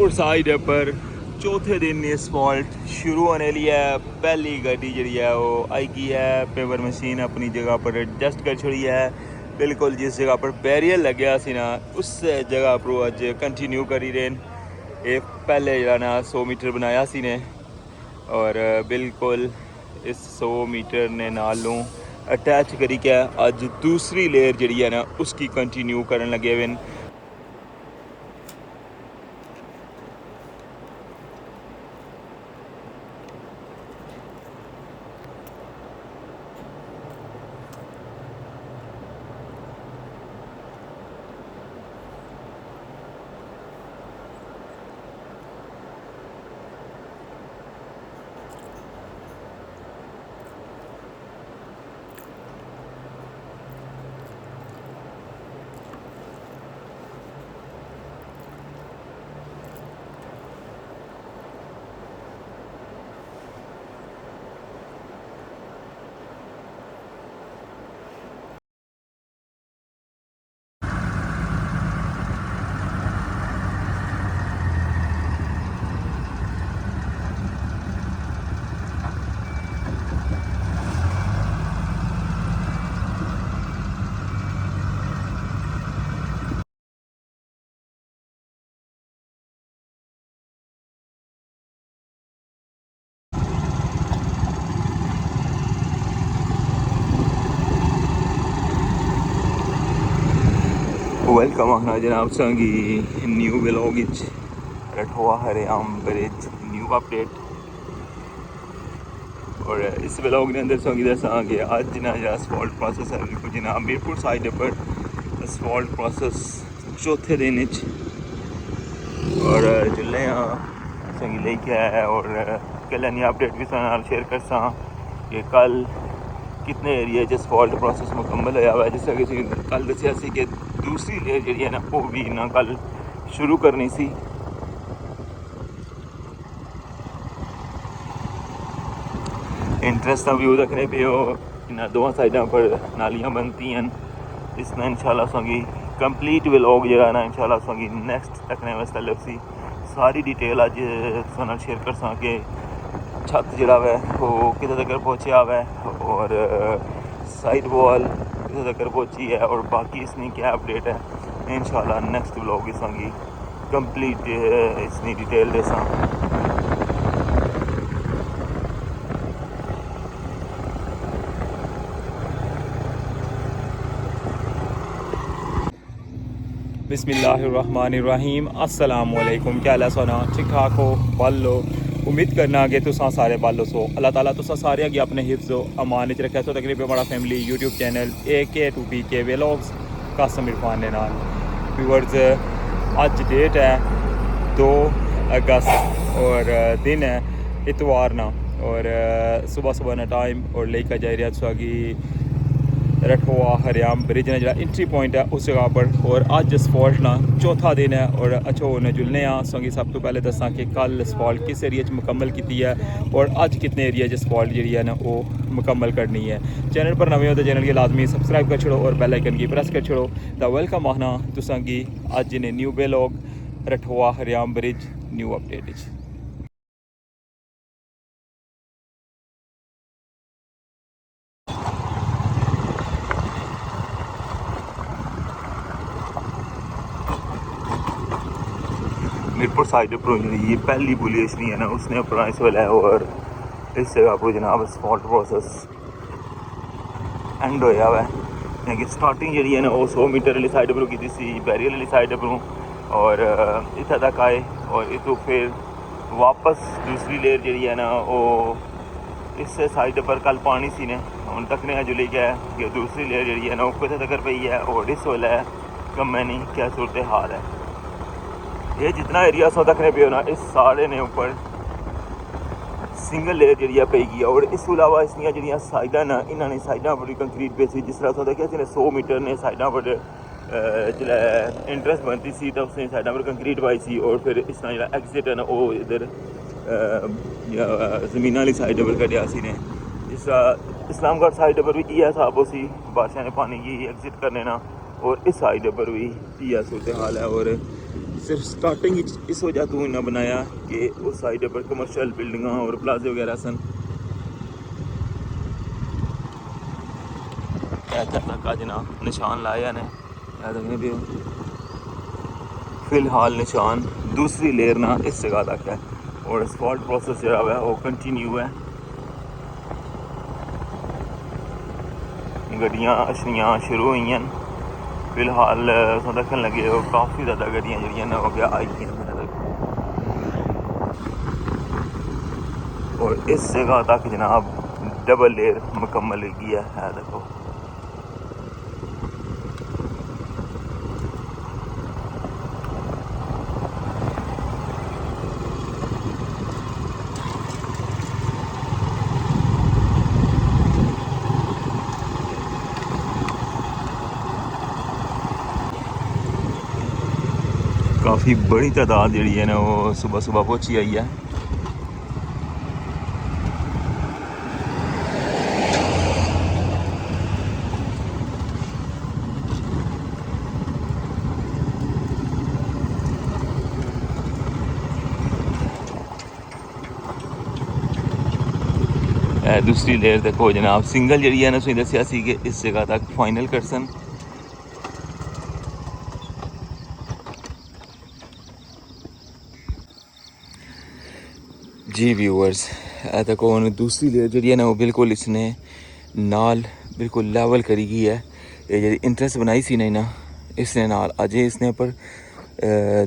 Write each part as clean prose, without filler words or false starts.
Mirpur side पर चौथे दिन असफॉल्ट शुरू होने लिया है। पहली गड्डी जी है वो आई गई है, पेवर मशीन अपनी जगह पर एडजस्ट कर छोड़ी है। बिल्कुल जिस जगह पर बैरियर लग्या सी ना उस जगह पर अज कंटिन्यू करी रहे ये पहले जो ना 100 मीटर बनाया सी ने और बिल्कुल इस 100 मीटर ने नालों अटैच करी क्या अज दूसरी लेयर जी है ना उसकी कंटिन्यू करन लगे हुए। वेलकम आखना जनाब संगी new vlog Rathwa Hariyam bridge new update. और इस व्लॉग के अंदर संगी दसा कि अज ना जो असफॉल्ट प्रोसेस है बिल्कुल जनाब मीरपुर साइड पर असफॉल्ट प्रोसेस चौथे दिन और जिले संगी लेके आया है और कल अपडेट भी शेयर कर सा कि कल कितने एरिया असफॉल्ट प्रोसेस मुकम्मल होया हुआ है। जिस तरह कि कल दसिया कि दूसरी लेयर जी है ना वो भी ना कल शुरू करनी सी। इंटरेस्ट का व्यू रखने पे हो इन दोनों साइडों पर नालियाँ बनती हैं। इसमें इंशाल्लाह संगी कंप्लीट व्लॉग जो है ना इंशाल्लाह संगी नेक्स्ट रखने वास्ते लपसी सारी डिटेल अज तुहानू शेयर कर सा कि छत जड़ा है वो कितने तक पहुँचा हुआ है और साइड वॉल कितने तक पहुँची है और बाकी इसमें क्या अपडेट है इंशाल्लाह नेक्स्ट व्लॉग इसकी कंप्लीट इसकी डिटेल देसा। बिस्मिल्लाहिर्रहमानिर्रहीम अस्सलाम वालेकुम। क्या हाल सोना ठीक ठाक हो बल्लो उम्मीद करना कि तुसा सारे बालो सो अल्लाह ताला तुसा सारे अगे अपने हिफ्ज़ो अमान च रखे सो। तकरीबन हमारा family YouTube channel AK2PK vlogs Kasam Irfan ने नाल व्यूअर्स अज डेट है 2 अगस्त और दिन है इतवार ना और सुबह सुबह ना टाइम और लेकर जा रहा सुगी रठवा हरियाम ब्रिज ने जो एंट्री पॉइंट है उस जगह पर और अज असफॉल्ट ना चौथा दिन है और अच्छो ने जुलने संगी सब तो पहले दसा कि कल असफॉल्ट किस एरिया मुकम्मल की है और अज कितने एरिया असफॉल्ट जी है ना वो मुकम्मल करनी है। चैनल पर नवे हो तो चैनल की लाजमी सब्सक्राइब कर छोड़ो और बेल आइकन की प्रेस कर छोड़ो। तो वेलकम आखना तुसांगी अज ने new vlog Rathwa Hariyam bridge new update. Mirpur side पर ये पहली पुलिस नहीं है ना उसने अपना इस वाला है और इस जगह पर जनाब असफॉल्ट प्रोसेस एंड होया हुआ है कि स्टार्टिंग जी है ना वो 100 मीटर वाली साइड पर की सी बैरियर वाली साइड पर और इतना तक आए और इतों फिर वापस दूसरी लेयर जी है ना वो इस साइड पर कल पानी सी ने हम तकने जो लेके आया कि दूसरी लेयर जी है ना वो कितने तक पई है और इस वाला है कम नहीं क्या सूरत हाल है। ये जितना एरिया सौ तकने पे हो ना इस सारे ने ऊपर सिंगल लेयर जी पेगी और इस अलावा इसलिए जो साइडा ना इन्होंने साइडा पर कंक्रीट पे सी जिस तरह सौ देखिए 100 मीटर ने साइडा पर जो इंटरेस्ट बनती सी तो उसने साइडा पर कंक्रीट पाई सी और फिर इस तरह जो एग्जिट है ना वो इधर जमीन वाली साइड पर कटिया सी ने। जिस तरह इस्लामगढ़ साइड पर भी इया हिसाब हो सी बादशाह ने पानी की एग्जिट करने ना और इस साइड पर भी इया सूरत हाल है और सिर्फ स्टार्टिंग इस वजह तो इन्हें बनाया कि उस साइड पर कमर्शियल बिल्डिंग और प्लाजे वगैरह सन। तक का जनाब निशान लाया ने भी फिलहाल निशान दूसरी लेयर ना इस जगह तक है और असफॉल्ट प्रोसेस जो है वो कंटिन्यू है। गड्डियाँ अशनियाँ शुरू हुई हैं फिलहाल देखने लगे हो काफ़ी ज़्यादा गड्डियाँ जी हो गया आई हैं और इस जगह तक जनाब डबल लेयर मुकम्मल किया है। देखो काफ़ी बड़ी तादाद जी है ना वो सुबह सुबह पहुँची आई है। दूसरी लेयर देखो जनाब सिंगल जी है ना तुम दसिया कि इस जगह तक फाइनल कर सन। जी व्यूअर्स देखो हुन दूसरी लेयर जी है ना वो बिल्कुल इसने नाल बिल्कुल लेवल करी गई है। ये जी इंटरेस्ट बनाई सी नहीं ना इसने नाल अजे इसने पर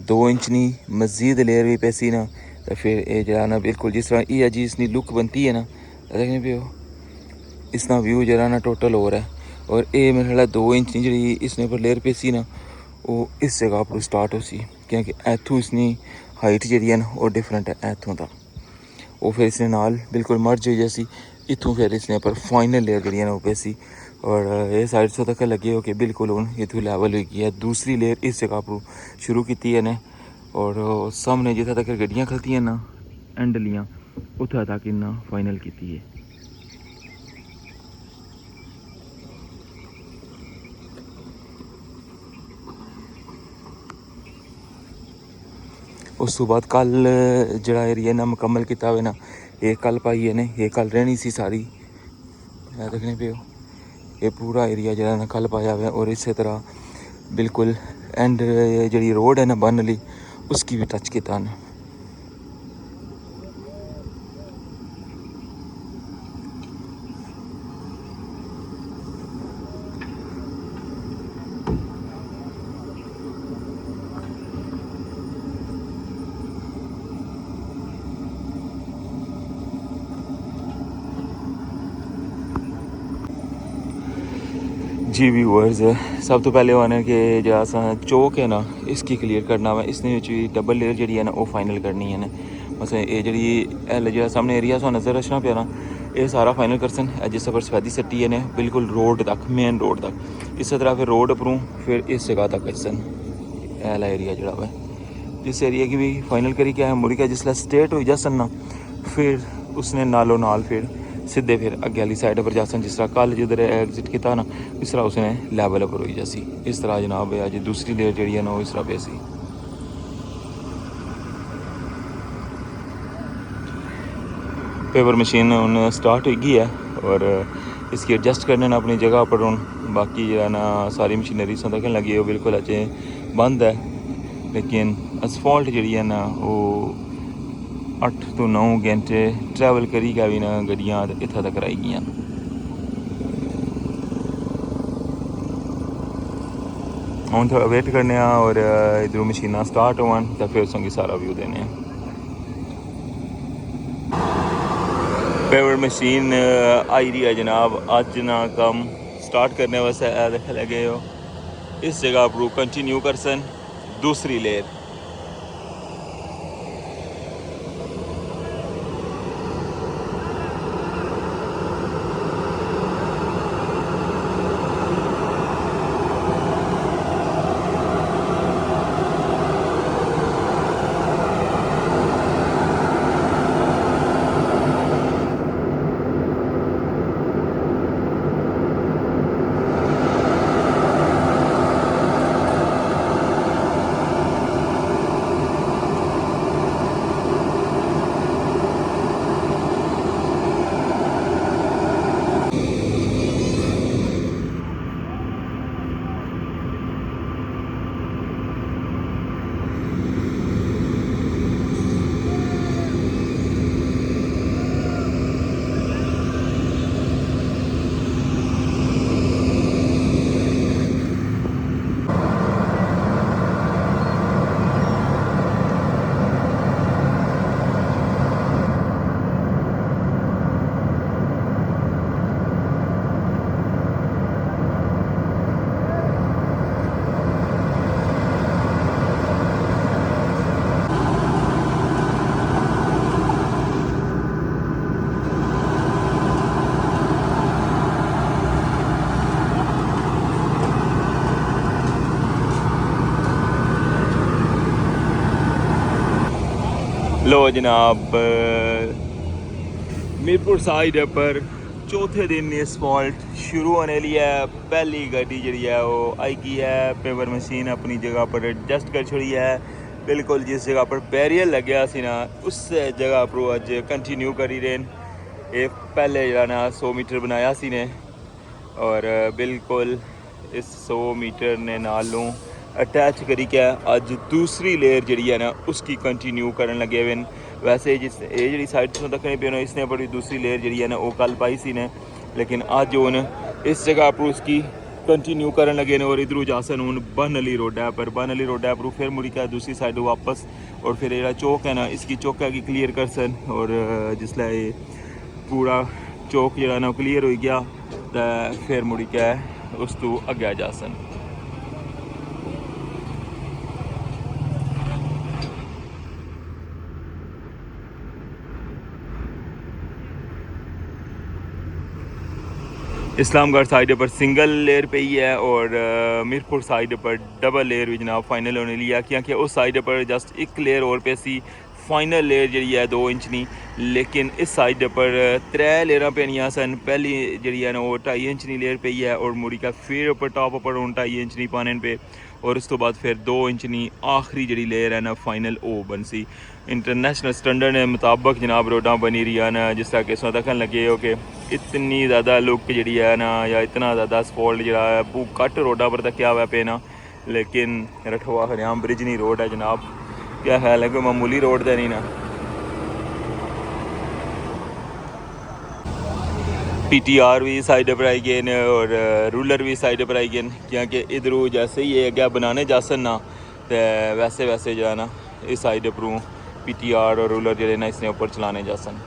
2 इंच नहीं मजीद लेयर भी पैसी ना तो फिर ये जरा ना बिल्कुल जिस तरह ये जी इसकी लुक बनती है ना देखने पे हो इसका व्यू जरा ना टोटल हो रहा है और ये मेरे ख्याल 2 इंच नहीं जी इसने पर लेयर पैसी ना वो इस जगह पर स्टार्ट हो सी क्योंकि इतों इसकी हाइट जी है ना वो डिफरेंट है इतों का वो फिर इसने नाल बिल्कुल मर्ज हो जैसी इतों फिर इसने पर फाइनल लेयर जी वो पैसी और ये साइड से तक लगे हो कि बिल्कुल हूँ इतों लैवल हो गई है। दूसरी लेयर इस जगह पर शुरू की है ने और सामने जिथे तक गड्डियाँ खलती हैं ना एंड लियाँ उतना तक इन्ना फाइनल की है। उस तो बाद कल जड़ा एरिया ना मुकम्मल किया हुआ ना ये कल पाई है ने ये कल रहनी सी सारी देखने पे हो ये पूरा एरिया जरा ना कल पाया हुआ है और इस तरह बिल्कुल एंड जी रोड है ना बन ली उसकी भी टच किया ना। जी व्यूअर्स सब तो पहले आने के जरा चौक है ना इसकी क्लियर करना हुआ इसने डबल लेयर जी है ना वो फाइनल करनी है ना बस ये जी जो सामने एरिया सो नज़र रखना पे ना ये सारा फाइनल कर सन जिस पर सफेदी सट्टी है ने बिल्कुल रोड तक मेन रोड तक इस तरह फिर रोड उपरों फिर इस जगह तक सन एला एरिया जोड़ा हुआ जिस एरिया की भी फाइनल करी क्या है मुड़ी का जिसला स्टेट हो जासन ना फिर उसने नालों नाल फिर सीधे फिर अगे वाली साइड पर जासन जिस तरह कल जिधर एग्जिट किया ना इस तरह उसने लैवल पर हो जासी इस तरह जनाब अज दूसरी लेयर जी है ना वो इस तरह पे सी। पेपर मशीन हूँ स्टार्ट हो गई है और इसकी एडजस्ट करने ना अपनी जगह पर हूँ बाकी जो है ना सारी मशीनरी से देखने लगी वो बिल्कुल अजे बंद है लेकिन असफॉल्ट जी है ना वो 8 तो 9 घंटे ट्रैवल करी गया भी ना गड्डियाँ इतना तक आई गई हूँ थोड़ा वेट करने और इधरों मशीना स्टार्ट होवन तो फिर उसकी सारा व्यू देने। पेवर मशीन आई रही है जनाब अज ना कम स्टार्ट करने वास्ते देख लगे हो इस जगह पर कंटिन्यू कर सन दूसरी लेयर। लो जनाब मीरपुर साइड पर चौथे दिन असफॉल्ट शुरू होने लिया है। पहली गाड़ी जी है वो आई गई है, पेवर मशीन अपनी जगह पर एडजस्ट कर छोड़ी है। बिल्कुल जिस जगह पर बैरियर लग्या सी ना उस जगह पर अज कंटिन्यू करी रहे। ये पहले जरा ना 100 मीटर बनाया सी ने और बिल्कुल इस 100 मीटर ने नालों अटैच करी क्या अज दूसरी लेयर जी है ना उसकी कंटिन्यू करन लगे हुए। वैसे जिस ये जी साइड तो दक्खनी पे इसने बड़ी दूसरी लेयर जी है ना वो कल पाई सी ने, लेकिन अज हूँ इस जगह पर उसकी कंटिन्यू करन लगे ने। और इधरों जासन हूँ बन अली रोडा पर, बन अली रोडा पर फिर मुड़ी क्या दूसरी साइड वापस और फिर ये चौक है ना इसकी चौका की क्लीयर कर सन। और जिसलै पूरा चौक जो ना क्लीयर हो गया तो फिर मुड़ी क्या उस तो अगे जा सन। इस्लामगढ़ साइड पर सिंगल लेयर पे ही है और मीरपुर साइड पर डबल लेयर भी जनाब फाइनल होने लिया, क्योंकि उस साइड पर जस्ट एक लेयर और पे सी फाइनल लेयर जी है 2 इंच नी, लेकिन इस साइड पर 3 लेयर पेनिया सन। पहली जी है ना वो 2.5 इंच नी लेयर पे ही है और मुड़ी का फिर ऊपर टॉप पर 2.5 इंच नी पाने पे और उस तो बाद फिर 2 इंच नी आखिरी जी लेयर है ना फाइनल ओ बन सी। इंटरनेशनल स्टैंडर्ड के मुताबिक जनाब रोडा बनी रही है ना, जिस तरह कि इसमें दखन लगे हो कि इतनी ज़्यादा लुक जी है ना या इतना ज़्यादा असफॉल्ट जरा है वो घट रोडा पर तक क्या हुआ पे ना, लेकिन रठवा हरियाम ब्रिजनी रोड है जनाब। क्या ख्याल है कोई मामूली रोड तो नहीं ना। PTR भी साइड पर आई गए ने और रूलर भी साइड पर आई गए, क्योंकि इधरों जैसे ही अगर बनाने जासन ना तो वैसे वैसे जो है ना इस साइड पर PTR और रूलर जो ना इसने ऊपर चलाने जासन।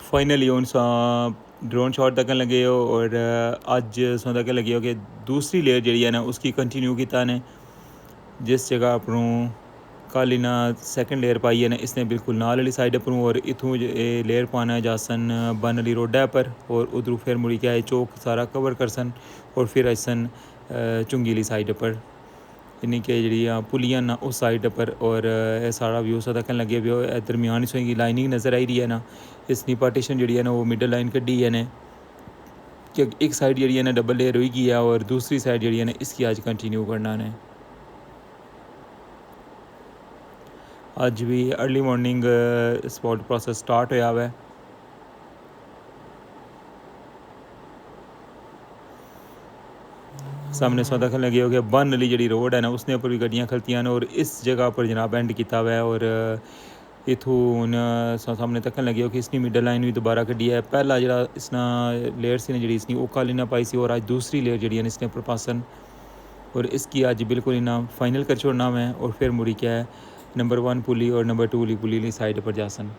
फाइनली हूँ ड्रोन शॉट तक लगे हो और अज सौ तक लगे हो कि दूसरी लेयर जी है ना उसकी कंटिन्यू किया ने। जिस जगह पर कल इना सैकेंड लेयर पाई है ना इसने बिल्कुल नाल वाली साइड पर और इथों लेयर पाना जासन बन अली रोडा पर और उधरों फिर मुड़ी क्या है चौक सारा कवर कर सन और फिर असन चुंगी वाली साइड पर इन्नी के जी पुलियां ना उस साइड पर और सारा व्यू सा दखन लगे भी दरमियान की लाइनिंग नज़र आई रही है ना। इसकी पार्टीशन जी है ना वो मिडल लाइन कड्डी है ने कि एक साइड जी है ना डबल लेयर हुई गई है और दूसरी साइड जी है ना इसकी आज कंटिन्यू करना ने। अज भी early morning spot process start होया हुआ है। सामने सौ दखन लगे हो गया बन अली जी रोड है ना उसने ऊपर भी गड्डियाँ खलतियाँ और इस जगह पर जनाब एंड किया हुआ है और इथों हूँ सामने तकन लगे हो कि इसकी मिडल लाइन भी दोबारा कड्डी है। पहला जरा इसना लेयर सी ने जी इसकी ओका लेना पाई सी और आज दूसरी लेयर जी इसने प्रपासन और इसकी अज बिल्कुल इन्ना फाइनल कर छोड़ना है और फिर मुड़ी क्या है नंबर 1 पुली और नंबर 2 पुली साइड पर जासन।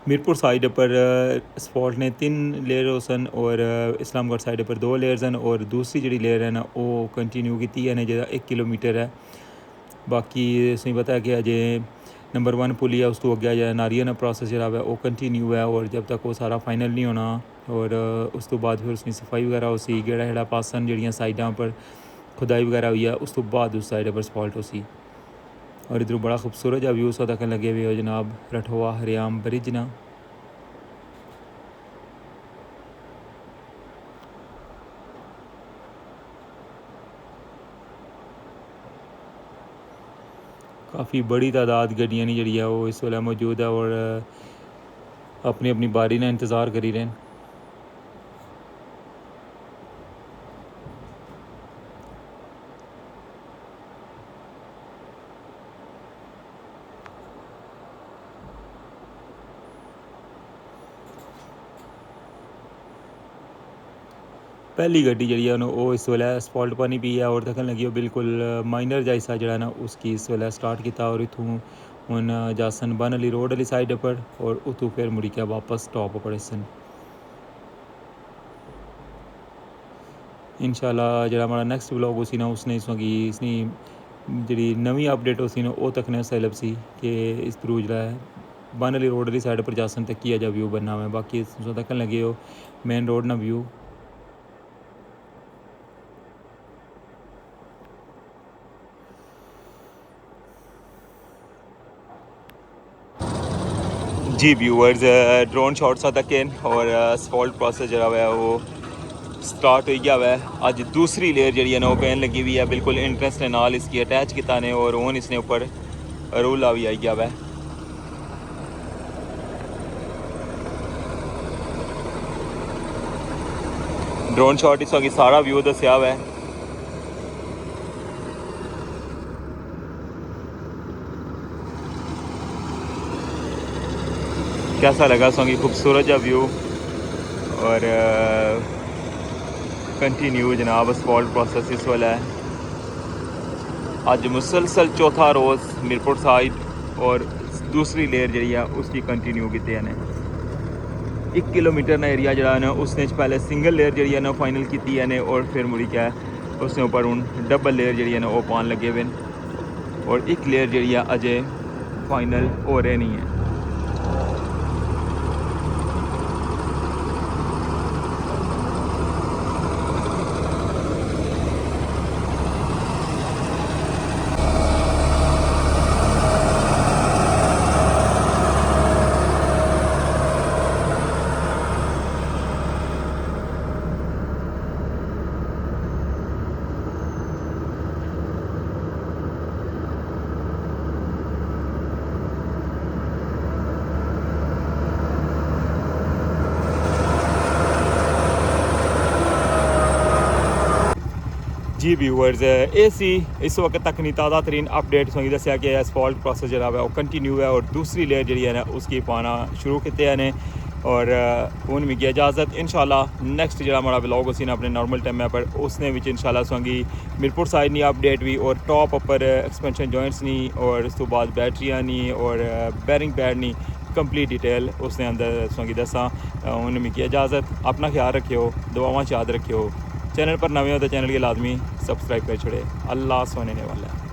मीरपुर साइड पर स्पॉट ने 3 लेयर सन और इस्लामगढ़ साइड पर 2 लेयर सन और दूसरी जी लेयर है ना वो कंटिन्यू की है ना जो 1 किलोमीटर है। बाकी सही पता है कि अजे नंबर 1 पुली है उस तो अगे जो नारियल प्रोसेस जरा है वो कंटिन्यू है और जब तक वो सारा फाइनल नहीं होना और उस तो बाद फिर उसकी सफाई वगैरह हो सी गेड़ा हेड़ा पासन जड़ियाँ साइडा पर खुदाई वगैरह हुई है उस तो बाद उस साइड पर स्पॉट हो सी। और इधरों बड़ा खूबसूरत जहा व्यू सा तक लगे हुए हो जनाब रठवा हरियाम ब्रिज ना। काफ़ी बड़ी तादाद गड्डियाँ नहीं जी है वो इस वेले मौजूद है और अपनी अपनी बारी ने इंतज़ार करी रहे हैं। पहली गड्डी जी है वो इस वेले स्पॉट पर नहीं पी है और दखन लगी हो बिल्कुल माइनर जैसा जरा ना उसकी इस वेले स्टार्ट किया और इतों हुन जासन बन अली रोड वाली साइड पर और उतों फिर मुड़ी के वापस टॉप पर सन इंशाल्लाह जो हमारा नेक्स्ट व्लॉग उसी ना उसने इसनी जी नवी अपडेट उसी ना वो तकने सैलब सी कि इस थ्रू जो है बन अली रोड वाली साइड पर जासन तक किया जा व्यू बनना हुआ बाकी तकन लगे हो मेन रोड ना व्यू जी व्यूअर्स ड्रोन शॉट्स तक और असफॉल्ट प्रोसेस जो है वो स्टार्ट हो गया है अज दूसरी लेयर जी है ना वो पैन लगी हुई है बिल्कुल इंटरेस्ट ने नाल इसकी अटैच किया ने और हूँ इसने उपर रूला भी आई गया है ड्रोन शॉट इस वक्त सारा व्यू दसिया हुआ है कैसा लगा सोंगी खूबसूरत जा व्यू और कंटिन्यू जनाब असफॉल्ट प्रोसेस इस वाला है अज मुसलसल चौथा रोज़ मीरपुर साइड और दूसरी लेयर जी है उसकी कंटिन्यू की ने 1 किलोमीटर ना एरिया जरा ना उसने पहले सिंगल लेयर जी है ना फाइनल की है ने और फिर मुड़ी क्या है उसने ऊपर हूँ डबल लेयर जी है ना वो पान लगे हुए और एक लेयर जी है अजय फाइनल हो रहे नहीं है जी व्यूअर्स ए सी इस वक्त तक नहीं ताज़ा तरीन अपडेट होंगी दसिया कि असफॉल्ट प्रोसेस जो है वो कंटिन्यू है और दूसरी लेयर जी है ना उसकी पाना शुरू किए हैं और हूँ मिगी इजाज़त इंशाल्लाह नेक्स्ट जो हमारा व्लॉग उसी ने अपने नॉर्मल टाइम पर उसने भी इंशाल्लाह सोंगी मीरपुर साइड नहीं अपडेट भी और टॉप अपर एक्सपेंशन जॉइंट्स नहीं और उस तो बाद बैटरियाँ नहीं और बैरिंग पैड नहीं कंप्लीट डिटेल उसने अंदर सोंगी दसा हूँ मिगी इजाज़त अपना ख्याल रखियो दुआवां याद रखियो चैनल पर नवे हो तो चैनल के लाजमी सब्सक्राइब कर छोड़े अल्लाह सोने वाला है।